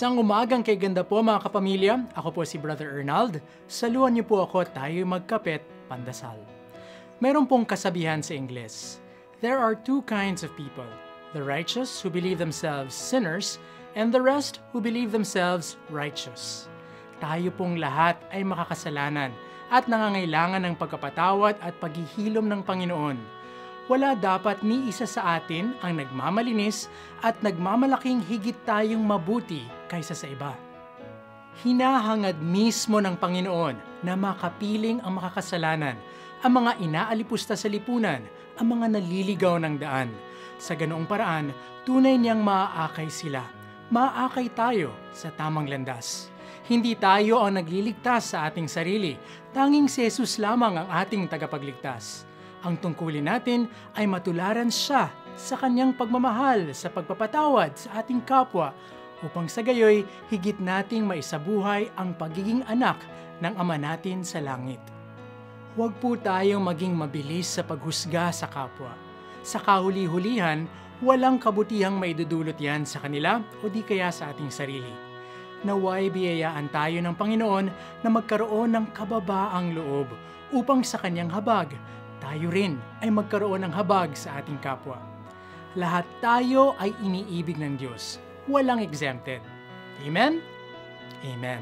Isang umagang kay ganda po mga kapamilya. Ako po si Brother Ernald. Saluhan niyo po ako at tayo'y magkapet, pandasal. Meron pong kasabihan sa Ingles. There are two kinds of people. The righteous who believe themselves sinners and the rest who believe themselves righteous. Tayo pong lahat ay makakasalanan at nangangailangan ng pagkapatawad at paghihilom ng Panginoon. Wala dapat ni isa sa atin ang nagmamalinis at nagmamalaking higit tayong mabuti kaysa sa iba. Hinahangad mismo ng Panginoon na makapiling ang makakasalanan, ang mga inaalipusta sa lipunan, ang mga naliligaw ng daan. Sa ganoong paraan, tunay niyang maaakay sila. Maaakay tayo sa tamang landas. Hindi tayo ang nagliligtas sa ating sarili, tanging si Jesus lamang ang ating tagapagligtas. Ang tungkulin natin ay matularan siya sa kanyang pagmamahal sa pagpapatawad sa ating kapwa upang sa gayoy higit nating maisabuhay ang pagiging anak ng Ama natin sa langit. Huwag po tayong maging mabilis sa paghusga sa kapwa. Sa kahuli-hulihan, walang kabutihang maidudulot yan sa kanila o di kaya sa ating sarili. Naway biyayaan tayo ng Panginoon na magkaroon ng kababaang loob upang sa kanyang habag, tayo rin ay magkaroon ng habag sa ating kapwa. Lahat tayo ay iniibig ng Diyos. Walang exempted. Amen? Amen.